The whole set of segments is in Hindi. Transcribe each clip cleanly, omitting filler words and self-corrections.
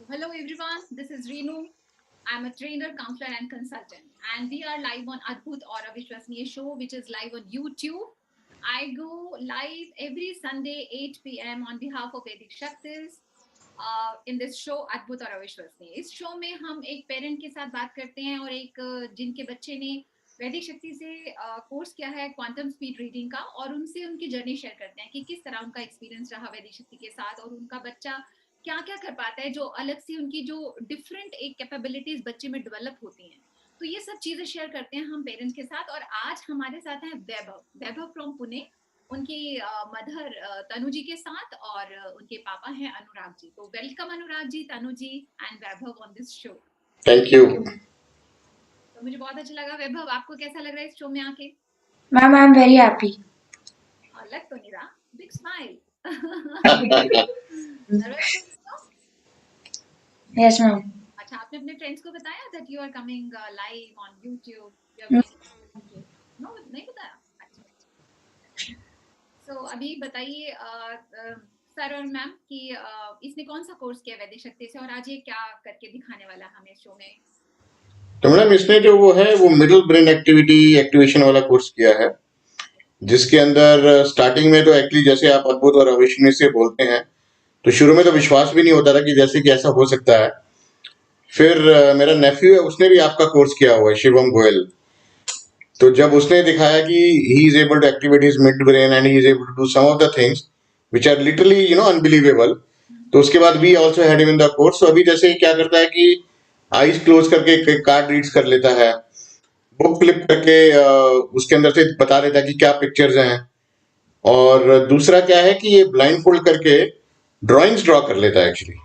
Hello everyone, this is Reenu. I'm a trainer, counselor, and consultant, and we are live on Adbhut Aura Vishwasaniya show, which is live on YouTube. I go live every Sunday 8 p.m. on behalf of Vedic Shaktis in this show अद्भुत और अविश्वसनीय। इस शो में हम एक पेरेंट के साथ बात करते हैं और एक जिनके बच्चे ने वैदिक शक्ति से कोर्स किया है क्वांटम स्पीड रीडिंग का, और उनसे उनकी जर्नी शेयर करते हैं कि किस तरह उनका एक्सपीरियंस रहा वैदिक शक्ति के साथ और उनका बच्चा क्या क्या कर पाता है, जो अलग से उनकी जो डिफरेंट एक कैपेबिलिटीज बच्चे में डेवलप होती हैं। तो ये सब चीजें शेयर करते हैं हम पेरेंट्स के साथ। और आज हमारे साथ हैं वैभव वैभव फ्रॉम पुणे, उनकी मदर तनु जी के साथ, और उनके पापा हैं अनुराग जी। तो welcome Anurag ji, Tanu ji and Vaibhav on this show. Thank you. तो मुझे बहुत अच्छा लगा। वैभव, आपको कैसा लग रहा है इस शो में आके? Ma'am I am very happy. लग तो नहीं रहा, बिग स्माइल। Yes ma'am. अच्छा, आपने अपने फ्रेंड्स को बताया that you are coming live on YouTube? No, नहीं बताया। अच्छा, सो अभी बताइए सर और मैम कि इसने कौन सा कोर्स किया वैदिक शक्ति से और आज ये क्या करके दिखाने वाला है हमें शो में? तो मैडम इसने जो वो है वो मिडिल ब्रेन एक्टिविटी एक्टिवेशन वाला कोर्स किया है, जिसके अंदर स्टार्टिंग में तो एक्चुअली जैसे आप अद्भुत और अविश्वसनीय से बोलते हैं तो शुरू में तो विश्वास भी नहीं होता था कि जैसे कि ऐसा हो सकता है। फिर मेरा नेफ्यू है, उसने भी आपका कोर्स किया हुआ है, शिवम गोयल। तो जब उसने दिखाया कि he is able to activate his mid brain and he is able to do some of the things which are literally unbelievable, तो उसके बाद we also had him in the course. तो अभी जैसे क्या करता है कि आईज क्लोज करके कार्ड रीड्स कर लेता है, बुक फ्लिप करके उसके अंदर से बता देता है कि क्या पिक्चर्स हैं, और दूसरा क्या है कि ये ब्लाइंड फोल्ड करके ड्राइंग्स ड्रॉ कर लेता है एक्चुअली।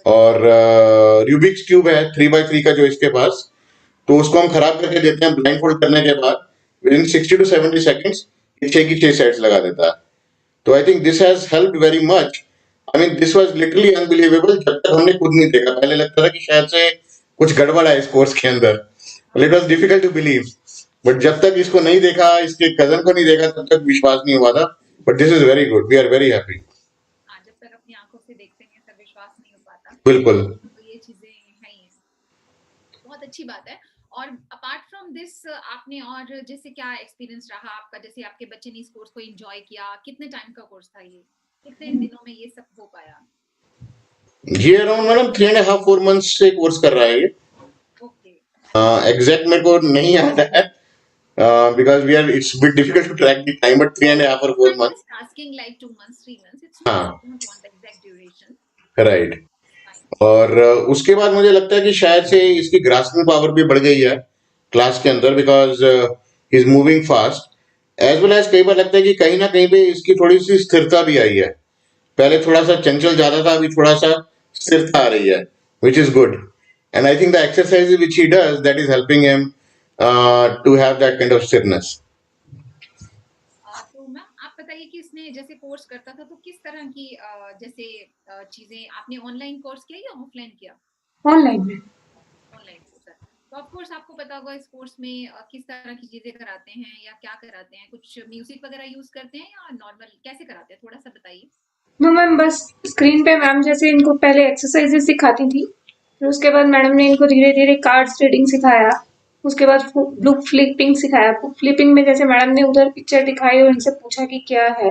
और रूबिक्स क्यूब है 3x3 का जो इसके पास, तो उसको हम खराब करके देते हैं ब्लाइंड फोल्ड करने के बाद, विद इन 60 to 70 seconds ये 6 की 6 सेट्स लगा देता है। तो I think this has helped very much. I mean this was literally unbelievable, जब तक हमने खुद नहीं देखा। पहले लगता था कि शायद से कुछ गड़बड़ है इस कोर्स के अंदर, it was difficult to believe. But जब तक इसको नहीं देखा, इसके कजन को नहीं देखा, तब तक विश्वास नहीं हुआ था। But this is very good, we are very happy. हाँ, जब तक अपनी आंखों से देखते हैं तब विश्वास नहीं हो पाता। बिल्कुल। तो ये चीजें हैं ही, बहुत अच्छी बात है। और अपार्ट फ्रॉम दिस आपने और जैसे क्या एक्सपीरियंस रहा आपका? जैसे आपके बच्चे ने इस कोर्स को एंजॉय किया, कितने टाइम का कोर्स था ये, कितने दिनों में ये सब हो पाया? ये अराउंड मैडम 3.5 4 months से कोर्स कर रहा है ये। ओके। एग्जैक्ट मेरे को नहीं याद है, because we are it's a bit difficult to track the time, but 3.5 or 4 months. Just asking like 2 months, 3 months. It's not. हाँ, I don't want the exact duration. Right. Fine. और उसके बाद मुझे लगता है कि शायद से इसकी ग्रास्पिंग पावर भी बढ़ गई है क्लास के अंदर, because is moving fast as well as. कई बार लगता है कि कहीं ना कहीं पे इसकी थोड़ी सी स्थिरता भी आई है। पहले थोड़ा सा चंचल ज्यादा था, अभी थोड़ा सा स्थिरता आ रही है, which is good. And I think the exercise which he does that is helping him to have that kind of स्थिरनेस। तो मैम आप बताइए कि इसने जैसे कोर्स करता था तो किस तरह की जैसे चीजें आपने ऑनलाइन कोर्स किया या ऑफलाइन किया? ऑनलाइन में। ऑनलाइन कोर्स है तो ऑफ कोर्स आपको पता होगा इस कोर्स में किस तरह की चीजें कराते हैं या क्या कराते हैं, कुछ म्यूजिक वगैरह यूज करते हैं या नॉर्मल कैसे कराते हैं, थोड़ा सा बताइए। नो मैम, बस स्क्रीन पे मैम जैसे इनको पहले एक्सरसाइजेस सिखाती थी, फिर उसके बाद मैडम ने इनको धीरे धीरे कार्ड्स रीडिंग सिखाया। उसके बाद बुक फ्लिपिंग सिखाया। बुक फ्लिपिंग में जैसे मैडम ने उधर पिक्चर दिखाई और इनसे पूछा कि क्या है,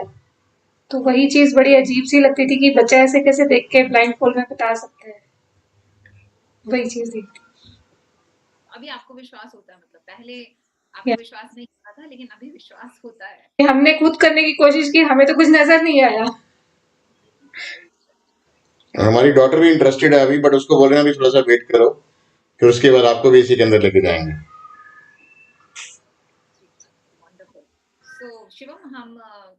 तो वही चीज बड़ी अजीब सी लगती थी कि बच्चा ऐसे कैसे देख के ब्लाइंड फोल्ड में बता सकता है। वही चीज थी। अभी आपको विश्वास होता है, मतलब पहले आपको विश्वास नहीं होता था लेकिन अभी विश्वास होता है। हमने खुद करने की कोशिश की, हमें तो कुछ नजर नहीं आया। हमारी डॉटर भी इंटरेस्टेड है अभी, बट उसको बोल रहे हैं अभी थोड़ा सा वेट करो, फिर उसके बाद आपको भी इसी के अंदर लेके जाएंगे। वंडरफुल। सो शिवम, हम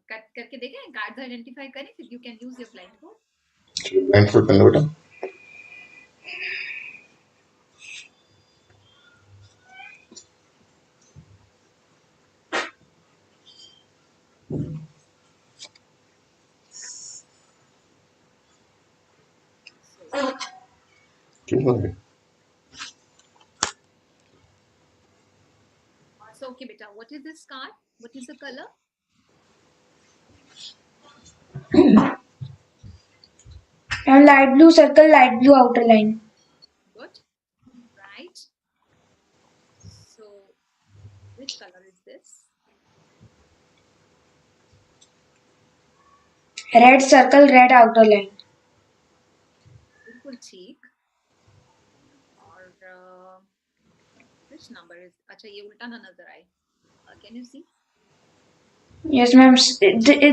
करके देखें, कार्ड्स आइडेंटिफाई करें, फिर you can use your blind code. Blindfold कर लो बेटा। क्यों हो गया? So okay beta, what is this card? What is the color? And light blue circle, light blue outer line. Good. Right. So, which color is this? Red circle, red outer line. बिल्कुल ठीक. और which number is? अच्छा ये उल्टा ना नजर आए. Can you see? Yes, ma'am.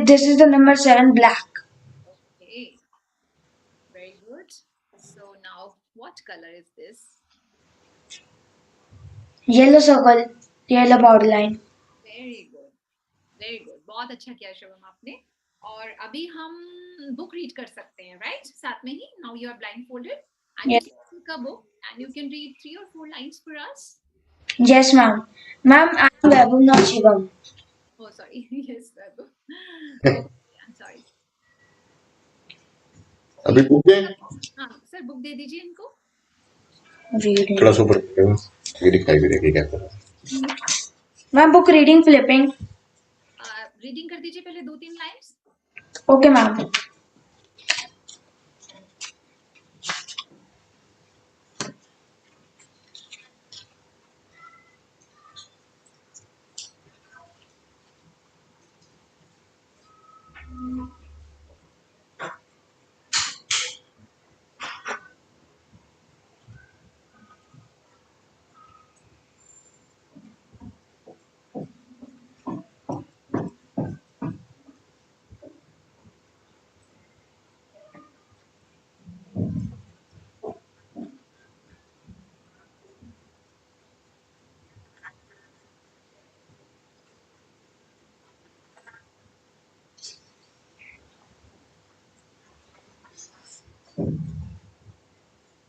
This is the number 7, black. Okay. Very good. So now, what color is this? Yellow circle, yellow border line. Very good. Very good. बहुत अच्छा किया शिवम आपने. और अभी हम बुक रीड कर सकते हैं, right? साथ में ही. Now you are blindfolded and Yes. you can pick a book and you can read 3 or 4 lines for us. Yes, ma'am. Ma'am, I'm Vaibhav, not Shivam. Oh, sorry. Yes, Babu. Okay, I'm sorry. अभी बुक दें, हाँ सर बुक दे दीजिए इनको. Reading. थोड़ा सुपर ये दिखाई भी देगी क्या कर रहा है. Ma'am, book reading, flipping. Reading कर दीजिए पहले 2-3 lines. Okay, ma'am.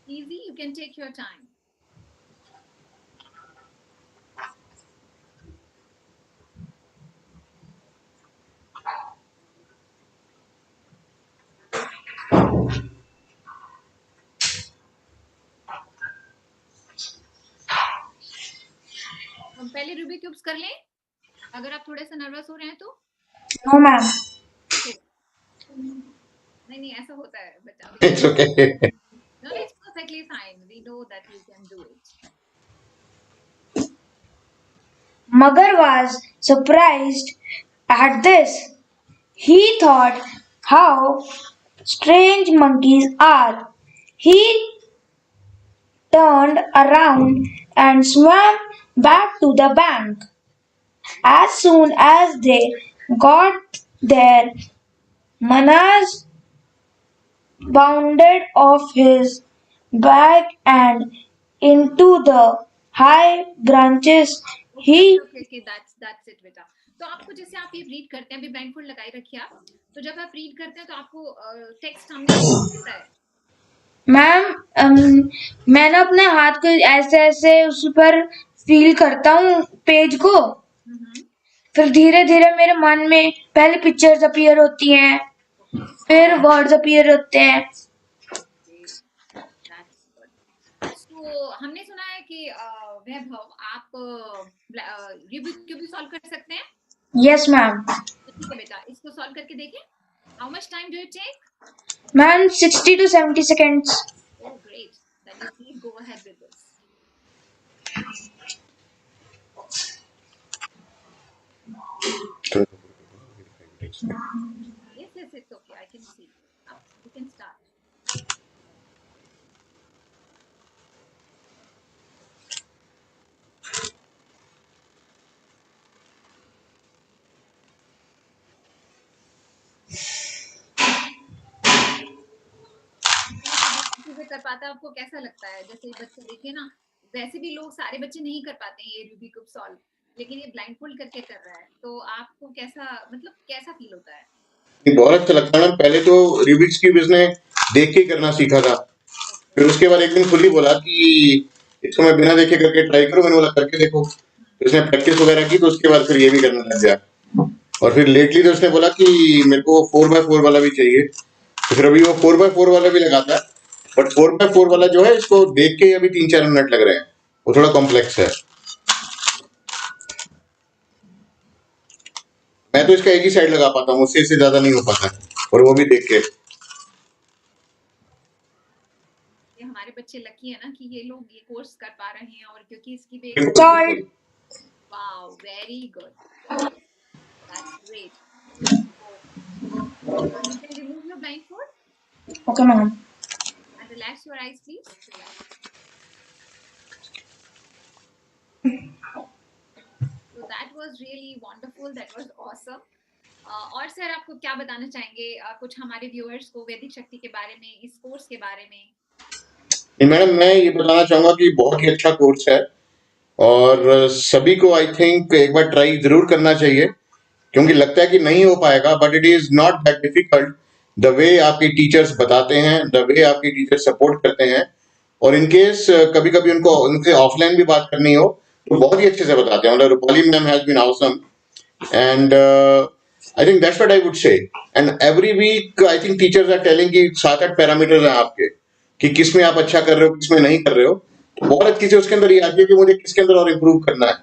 Easy, you can take your time. हम पहले रूबिक क्यूब्स कर लें अगर आप थोड़े से नर्वस हो रहे हैं तो. No, ma'am. Okay. नहीं ऐसा होता है बच्चा. It's okay. No, it's perfectly fine. We know that you can do it. Magar was surprised at this. He thought how strange monkeys are. He turned around and swam back to the bank. As soon as they got there, Manas bounded off his back and into the high branches. He Okay, that's it बेटा. तो आपको जैसे आप ये रीड करते हैं अभी ब्लाइंडफोल्ड लगाए रखिए आप. तो जब आप रीड करते हैं तो आपको टेक्स्ट सामने दिखता है. मैम मैं ना अपने हाथ को ऐसे ऐसे उस पर फील करता हूँ पेज को. फिर धीरे धीरे मेरे मन में पहले पिक्चर्स अपीयर होती हैं, फिर वर्ड्स अपीयर होते हैं. तो हमने सुना है कि वैभव आप रूबिक क्यूब भी सॉल्व कर सकते हैं. Yes ma'am. ठीक है बेटा इसको सॉल्व करके देखें. How much time do you take? Ma'am 60 to 70 seconds. Oh great. Then you please go ahead with this. Yes, it's okay. I can see. You can start. कर पाता आपको कैसा लगता है? जैसे बच्चे देखिए ना, वैसे भी लोग सारे बच्चे नहीं कर पाते हैं ये रूबिक क्यूब सॉल्व, लेकिन ये ब्लाइंडफोल्ड करके कर रहा है. तो आपको कैसा मतलब कैसा फील होता है? बहुत अच्छा लगता है ना. पहले तो रूबिक्स क्यूब इसने देख के करना सीखा था. फिर उसके बाद एक दिन खुद ही बोला कि इसको मैं बिना देखे करके ट्राई करूं. मैंने बोला करके देखो. तो उसने प्रैक्टिस वगैरह की तो उसके बाद फिर ये भी करने लग गया. और फिर लेटली तो उसने बोला कि मेरे को 4x4 वाला भी चाहिए. तो फिर अभी वो 4x4 वाला भी लगाता है. बट 4x4 वाला जो है इसको देख के अभी 3-4 मिनट लग रहे हैं. वो थोड़ा कॉम्प्लेक्स है. मैं तो इसका एक ही साइड लगा पाता हूँ, उससे इससे ज्यादा नहीं हो पाता है. और वो भी देख के. हमारे बच्चे लकी है ना कि ये लोग ये कोर्स कर पा रहे हैं, और क्योंकि इसकी भी बिल्कुल बिल्कुल wow, very good, that's great. You can remove your blindfold Okay, ma'am. and relax your eyes, please. Relax. So that was really wonderful. That was awesome. और सर आपको क्या बताना चाहेंगे कुछ हमारे व्यूअर्स को वैदिक शक्ति के बारे में, इस कोर्स के बारे में? नहीं मैडम, मैं ये बताना चाहूंगा कि बहुत ही अच्छा कोर्स है और सभी को आई थिंक एक बार ट्राई जरूर करना चाहिए, क्योंकि लगता है कि नहीं हो पाएगा, but it is not that difficult. The way आपके टीचर्स बताते हैं, द वे आपके टीचर्स सपोर्ट करते हैं, और इन केस कभी कभी उनको उनसे ऑफलाइन भी बात करनी हो तो बहुत ही अच्छे से बताते हैं। मतलब Rupali ma'am has been awesome and I think that's what I would say. And every week I think teachers are telling कि 7-8 पैरामीटर्स हैं आपके कि किस में आप अच्छा कर रहे हो, किस में नहीं कर रहे हो, तो बहुत अच्छी से उसके अंदर ये आती है कि मुझे किसके अंदर और इम्प्रूव करना है।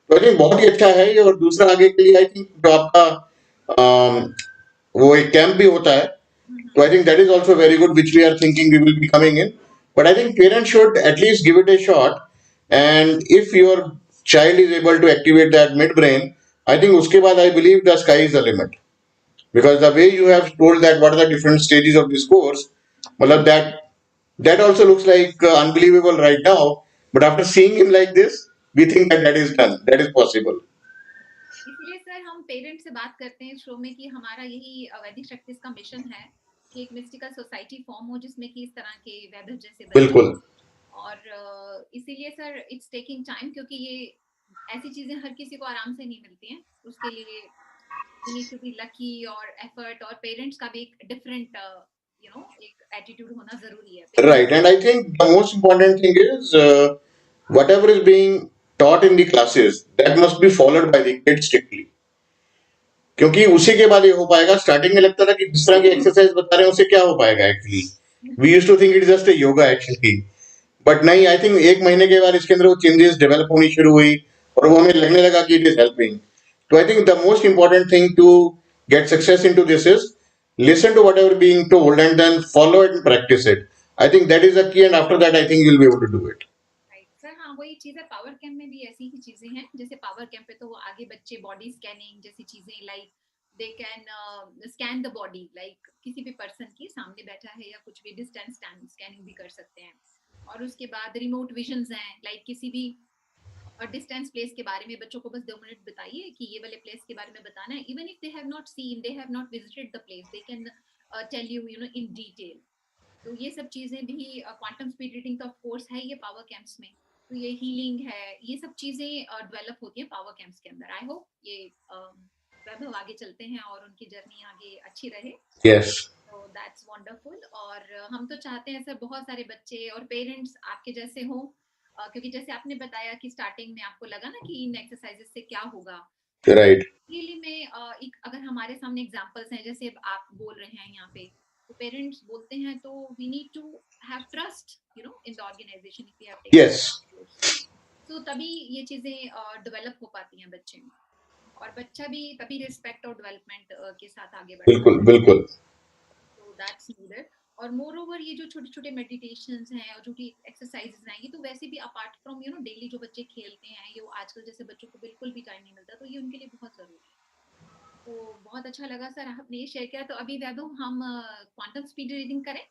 तो आई थिंक बहुत ही अच्छा है ये। और दूसरा आगे के लिए आई थिंक जो आपका वो एक कैंप भी होता है, तो I think that is also very good, which we are thinking we will be coming in. But I think parents should at least give it a shot, and if your child is able to activate that mid brain, I think उसके बाद I believe the sky is the limit, because the way you have told that what are the different stages of this course, matlab that also looks like unbelievable right now, but after seeing him like this we think that that is done, that is possible. इसलिए सर हम पेरेंट्स से बात करते हैं शो में कि हमारा यही वैदिक शक्ति का मिशन है कि एक मिस्टिकल सोसाइटी फॉर्म हो जिसमें कि इस तरह के वैभव जैसे बच्चे, बिल्कुल और इसीलिए सर इट्स टेकिंग टाइम, क्योंकि ये ऐसी चीजें हर किसी को आराम से नहीं मिलती हैं। उसके लिए you need to be lucky और एफर्ट, और पेरेंट्स का भी एक डिफरेंट एक एटीट्यूड होना जरूरी है। right, and I think the most important thing is whatever is being taught in the classes, that must be followed by the kids strictly, क्योंकि उसी के बाद ये हो पाएगा। स्टार्टिंग में लगता था कि जिस तरह की एक्सरसाइज बता रहे हैं उससे क्या हो पाएगा, actually we used to think it is just a yoga actually, but नहीं, आई थिंक 1 महीने के बाद इसके अंदर वो चेंजेस डेवलप होनी शुरू हुई और वो हमें लगने लगा कि इट इज हेल्पिंग। तो I think the most important thing to get success into this is listen to whatever being told and then follow it and practice it. I think that is the key, and after that I think you'll be able to do it. Sir हाँ, वही चीज है। पावर कैंप में भी ऐसी ही चीजें हैं। जैसे पावर कैंप पे तो वो आगे बच्चे बॉडी स्कैनिंग जैसी चीजें, like they can scan the body, like किसी भी पर्सन की सामने बैठा है या कुछ भी, डिस्टेंस स्कैनिंग भी कर सकते हैं। और उसके बाद रिमोट विजन्स हैं, लाइक किसी भी डिस्टेंस प्लेस के बारे में बच्चों को बस 2 मिनट बताइए कि ये वाले प्लेस के बारे में बताना है। Even if they have not seen, they have not visited the place, they can tell you in detail. तो ये सब चीजें भी क्वांटम स्पीड रीडिंग का ऑफ कोर्स है ये पावर कैंप्स में। तो ये हीलिंग है, ये सब चीजें डेवलप होती हैं पावर कैंप्स के अंदर। आई होप ये वैभव आगे चलते हैं और उनकी जर्नी आगे अच्छी रहे। Yes. तो दैट्स वंडरफुल। और हम तो चाहते हैं सर बहुत सारे बच्चे और पेरेंट्स आपके जैसे हों, क्योंकि जैसे आपने बताया कि स्टार्टिंग में आपको लगा ना कि इन एक्सरसाइजेस से क्या होगा, Right. रियली में एक अगर हमारे सामने एग्जांपल्स हैं, जैसे आप बोल रहे हैं यहाँ पे, तो पेरेंट्स बोलते हैं, तो we need to have trust in the organisation if we have taken. Yes. तो तभी ये चीजें डेवलप हो पाती हैं बच्चे में, और बच्चा भी तभी रिस्पेक्ट और डेवलपमेंट के साथ आगे बढ़ता है। बिल्कुल बिल्कुल। तो दैट्स नीडेड। और मोर ओवर ये जो छोटे छोटे मेडिटेशंस हैं और जो एक्सरसाइजेस हैं, ये तो वैसे भी अपार्ट फ्रॉम डेली जो बच्चे खेलते हैं, ये आजकल जैसे बच्चों को बिल्कुल भी टाइम नहीं मिलता, तो ये उनके लिए बहुत जरूरी है। तो बहुत अच्छा लगा सर आपने ये शेयर किया। तो अभी वैभव हम क्वांटम स्पीड रीडिंग करें?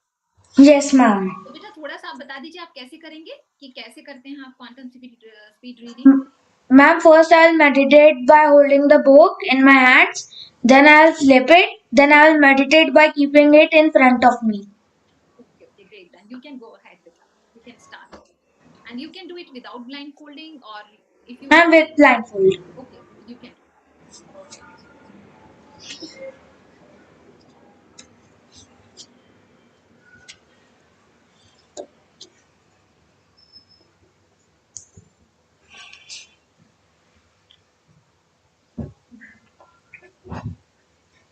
Yes, ma'am. तो बेटा थोड़ा सा आप बता दीजिए आप कैसे करेंगे, कि कैसे करते हैं आप quantum speed reading? Ma'am, first I'll meditate by holding the book in my hands. Then I'll flip it. Then I'll meditate by keeping it in front of me. Okay, great. Then you can go ahead, beta. You can start, and you can do it without blindfolding, or if you Ma'am, with blindfold. okay, you can. Perfect.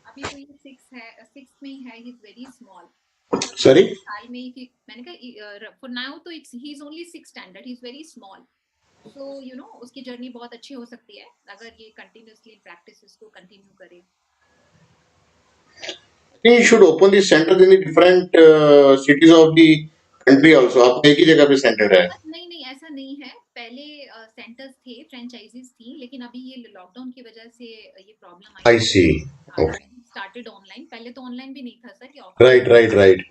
अभी तो ये 6 है, 6 में ही है, he is very small. Sorry. साल में ही मैंने कहा फॉर नाउ तो it's he is only 6 standard, he is very small. So उसकी जर्नी बहुत अच्छी हो सकती है अगर ये कंटिन्यूअसली प्रैक्टिस इसको कंटिन्यू करे। I think you should open the centers in the different cities of the currently also आपका एक ही जगह पे सेंटर है? नहीं ऐसा नहीं है। पहले सेंटर्स थे, फ्रेंचाइजीज थी, लेकिन अभी ये लॉकडाउन की वजह से ये प्रॉब्लम आई। आई सी। ओके। स्टार्टेड ऑनलाइन, पहले तो ऑनलाइन भी नहीं था सर, कि राइट राइट राइट।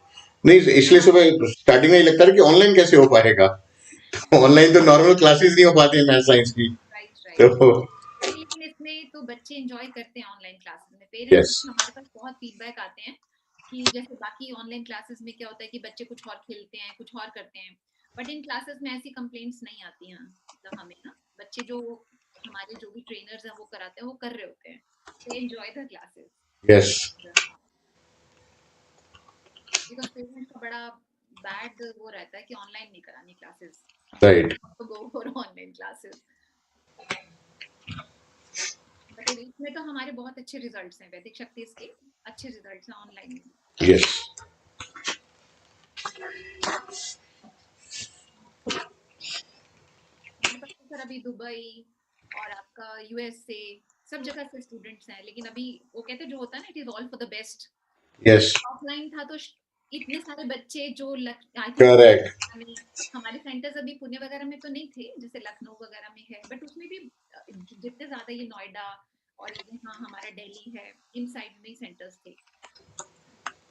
नहीं, इसलिए सुबह स्टार्टिंग में ये लगता है कि ऑनलाइन कैसे हो पाएगा। ऑनलाइन तो नॉर्मल क्लासेस नहीं हो पाती है मैथ साइंस की। राइट तो लेकिन इसमें तो बच्चे एंजॉय करते हैं ऑनलाइन क्लासेस में। यस पेरेंट्स हमारे पास बहुत फीडबैक आते हैं कि जैसे बाकी ऑनलाइन क्लासेस में क्या होता है कि बच्चे कुछ और खेलते हैं, कुछ और करते हैं, बट इन क्लासेस में ऐसी कंप्लेंट्स नहीं आती हैं। मतलब हमें ना बच्चे जो हमारे जो भी ट्रेनर्स हैं वो कराते हैं, वो कर रहे होते हैं, they enjoy the classes. Yes because parents का बड़ा बैड वो रहता है कि ऑनलाइन नहीं करानी क्लासेस, राइट। तो go for online classes. But इसमें तो हमारे बहुत अच्छे रिजल्ट्स हैं, वैदिक शक्ति के अच्छे रिजल्ट्स हैं ऑनलाइन में। यस हमारे पास तो सर अभी दुबई और आपका यूएसए सब जगह से स्टूडेंट्स हैं, लेकिन अभी वो कहते हैं जो होता है ना, it is all for the best. Yes offline था तो इतने सारे बच्चे जो आई थिंक करेक्ट। हमारे सेंटर्स अभी पुणे वगैरह में तो नहीं थे, जैसे लखनऊ वगैरह में है, बट उसमें भी जितने ज्यादा ये नोएडा और यहाँ हमारा दिल्ली है, इन साइड में सेंटर्स थे।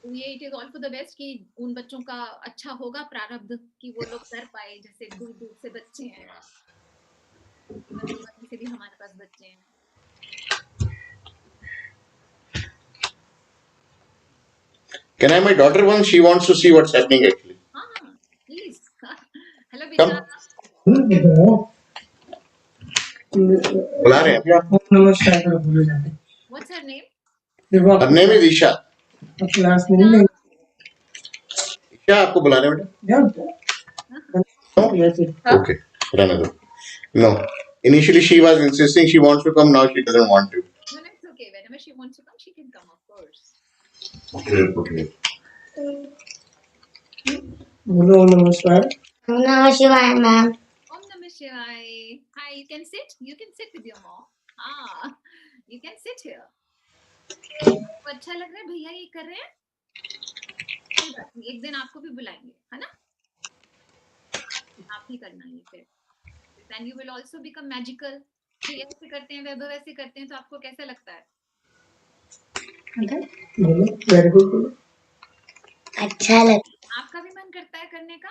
तो ये it is all for the best कि उन बच्चों का अच्छा होगा प्रारब्ध कि वो लोग कर पाए, जैसे दूर दूर से बच्चे हैं, मधुबनी से भी हमारे पास बच्चे हैं। Can I my daughter once? She wants to see what's happening actually. हाँ प्लीज। Hello Come. बेटा। बुला रहे हैं अभी आप। What's her name? Her name is Isha. Class में नहीं Isha आपको बुला रहे हैं बेटा? No? Okay. रहने दो. No. Initially she was insisting she wants to come. Now she doesn't want to. No, no, it's okay. Whenever she wants to come, she can come, of course. Okay. बोलो नमस्कार Namah Shivaya, ma'am. Om Namah Shivaya. Hi, you can sit. You can sit with your mom. Ah, you can sit here. तो अच्छा लग रहा है भैया ये कर रहे हैं? कोई बात नहीं, एक दिन आपको भी बुलाएंगे, है ना? आप ही करना ये फिर। Then you will also become magical. तो ऐसे करते हैं, वैभव ऐसे करते हैं, तो आपको कैसा लगता है? बोलो वेरी गुड बोलो अच्छा लगता आपका भी मन करता है करने का?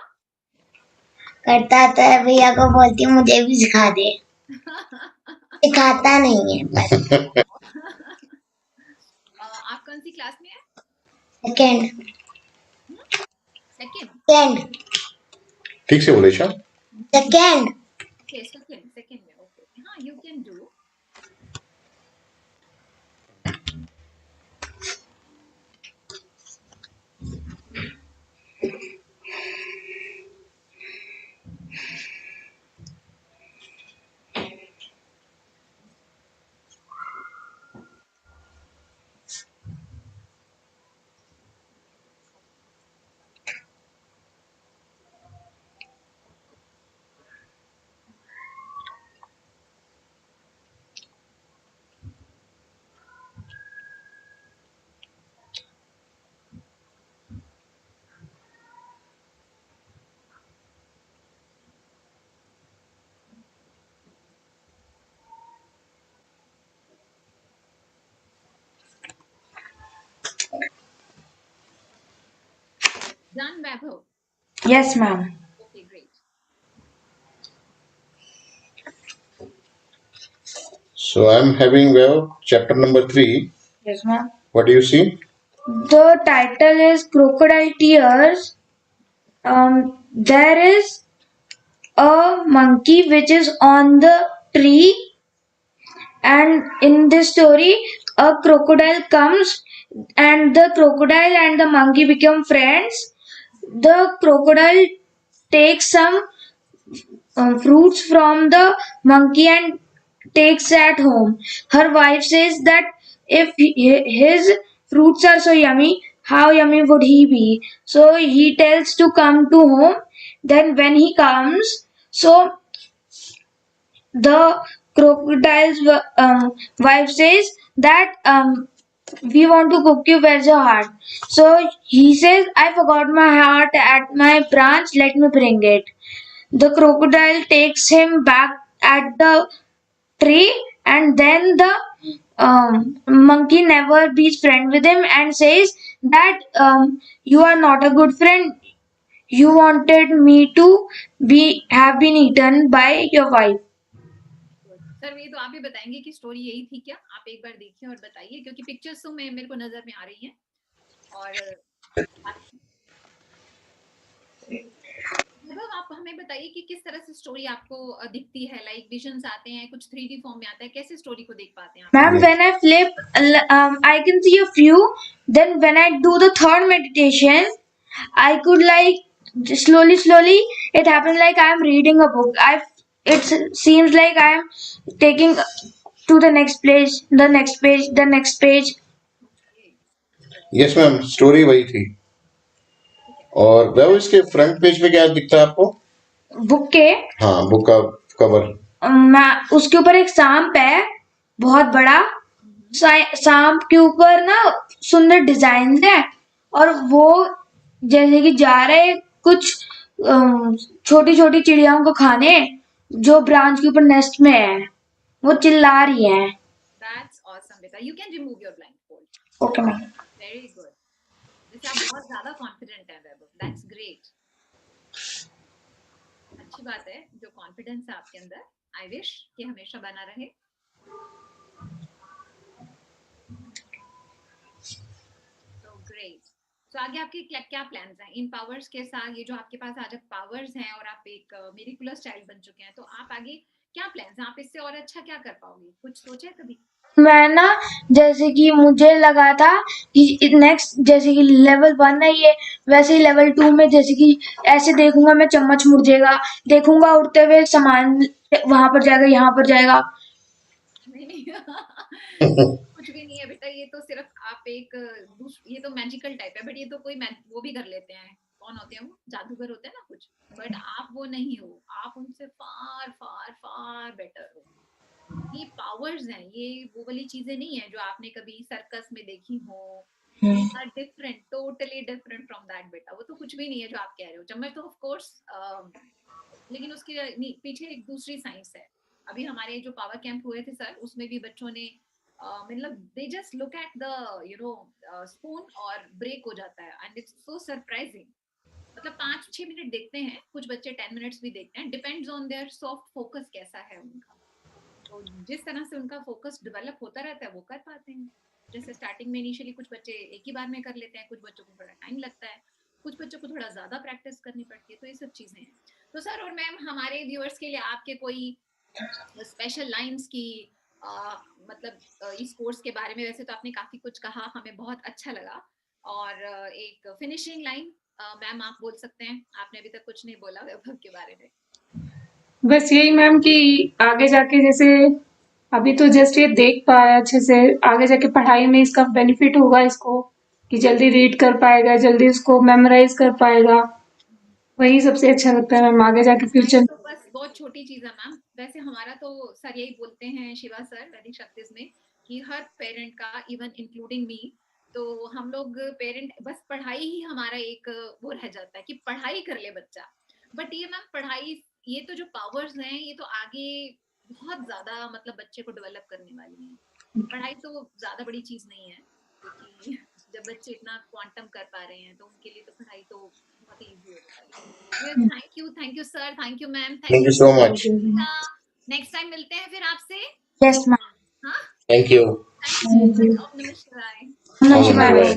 करता तो है भैया को बोलती हूँ मुझे भी सिखा दे सिखाता नहीं है बस आप कौन सी क्लास में है? Second second. ठीक से बोले Isha. सेकंड ओके सेकंड में। ओके हाँ, you can do. Done, Vaibhav? Yes, ma'am. Okay, great. So I'm having chapter number 3. Yes, ma'am. What do you see? The title is Crocodile Tears. There is a monkey which is on the tree, and in this story, a crocodile comes, and the crocodile and the monkey become friends. The crocodile takes some fruits from the monkey and takes at home. Her wife says that if his fruits are so yummy, how yummy would he be? So he tells to come to home. Then when he comes, so the crocodile's wife says that we want to cook you, where's your heart? So he says, I forgot my heart at my branch, let me bring it. The crocodile takes him back at the tree, and then the monkey never be friend with him and says that you are not a good friend. You wanted me to be have been eaten by your wife. Sir ये तो आप ही बताएंगे कि स्टोरी यही थी क्या? आप एक बार देखिए और बताइए, क्योंकि पिक्चर्स तो मेरे को नजर में आ रही हैं और मतलब आप हमें बताइए कि किस तरह से स्टोरी आपको दिखती है, लाइक विजन्स आते हैं, कुछ 3D फॉर्म में आता है, कैसे स्टोरी को देख पाते हैं आप? Ma'am, when I flip, I can see a few. Then when I do the third meditation, I could like slowly, it happens like I am reading a book. It seems like I am taking to the next page, the next page, the next page. Yes ma'am, story वही थी। और वह इसके फ्रंट पेज पे क्या दिखता है आपको? बुक के हाँ, बुक का कवर। उसके ऊपर एक सांप है बहुत बड़ा। सांप के ऊपर ना सुंदर डिजाइन है, और वो जैसे कि जा रहे कुछ छोटी छोटी चिड़ियाओं को खाने, जो ब्रांच के ऊपर नेस्ट में है, वो चिल्ला रही है। That's awesome, बेटा। You can remove your blindfold. Okay ma'am. Very good. जैसे आप बहुत ज्यादा कॉन्फिडेंट है वैभव। That's great. अच्छी बात है जो कॉन्फिडेंस है आपके अंदर। I wish कि हमेशा बना रहे। So great. So आगे आपके क्या प्लान्स हैं इन पावर्स के साथ? ये जो आपके पास आज पावर्स हैं और आप एक मिरेकुलस चाइल्ड बन चुके हैं, तो आप आगे क्या प्लान्स हैं? आप इससे और अच्छा क्या कर पाओगे? कुछ सोचा है कभी? मैं ना, जैसे कि मुझे लगा था कि नेक्स्ट जैसे कि लेवल 1 है ये, वैसे ही लेवल 2 में जैसे कि ऐसे देखूंगा मैं चम्मच मुड़ जाएगा, देखूंगा उड़ते हुए सामान वहां पर जाएगा, यहाँ पर जाएगा। नहीं कुछ भी नहीं है बेटा, ये तो सिर्फ आप एक ये तो मैजिकल टाइप है, बट ये तो कोई वो भी कर लेते हैं। कौन होते हैं वो? जादूगर होते हैं ना कुछ, बट आप वो नहीं हो। आप उनसे फार फार फार बेटर हो। ये पावर्स हैं, ये वो वाली चीजें नहीं है जो आपने कभी सर्कस में देखी हो। Different, totally different from that बेटा। वो तो कुछ भी नहीं है जो आप कह रहे हो। चम्मच तो ऑफ कोर्स, लेकिन उसके पीछे एक दूसरी साइंस है। अभी हमारे जो पावर कैंप हुए थे सर, उसमें भी बच्चों ने मतलब they just look at the spoon और ब्रेक हो जाता है, एंड इट्स सो सरप्राइजिंग। मतलब 5-6 मिनट देखते हैं, कुछ बच्चे 10 मिनट्स भी देखते हैं, depends on their soft focus कैसा है उनका। तो जिस तरह से उनका फोकस डेवलप होता रहता है वो कर पाते हैं। जैसे स्टार्टिंग में इनिशियली कुछ बच्चे एक ही बार में कर लेते हैं, कुछ बच्चों को थोड़ा टाइम लगता है, कुछ बच्चों को थोड़ा ज्यादा प्रैक्टिस करनी पड़ती है। तो ये सब चीजें हैं। तो सर और मैम, हमारे व्यूअर्स के लिए आपके कोई स्पेशल लाइंस की मतलब इस कोर्स के बारे में? वैसे तो आपने काफी कुछ कहा, हमें बहुत अच्छा लगा। और एक फिनिशिंग लाइन मैम आप बोल सकते हैं। आपने अभी तक कुछ नहीं बोला वैभव के बारे में। बस यही मैम कि आगे जाके जैसे अभी तो जस्ट ये देख पाया अच्छे से, आगे जाके पढ़ाई में इसका बेनिफिट होगा इसको, कि जल्दी रीड कर पाएगा, जल्दी उसको मेमोराइज कर पाएगा। वही सबसे अच्छा लगता है मैम आगे जाके फ्यूचर। तो बस बहुत छोटी चीज है मैम। वैसे हमारा तो सर यही बोलते हैं, शिवा सर वैदिक शक्तिज में, कि हर पेरेंट का, इवन इंक्लूडिंग मी, तो हम लोग पेरेंट बस पढ़ाई ही हमारा एक वो रह जाता है कि पढ़ाई कर ले बच्चा। बट ये मैम पढ़ाई, ये तो जो पावर्स हैं ये तो आगे बहुत ज्यादा मतलब बच्चे को डेवलप करने वाली है। पढ़ाई तो ज्यादा बड़ी चीज नहीं है, क्योंकि जब बच्चे इतना क्वांटम कर पा रहे हैं तो उनके लिए तो पढ़ाई तो बहुत इजी हो जाएगी। Thank you sir, thank you ma'am, thank you so much. Next time मिलते हैं फिर आपसे। Yes ma'am. हाँ, thank you. Thank you so much. ओम नमः शिवाय। नमः शिवाय।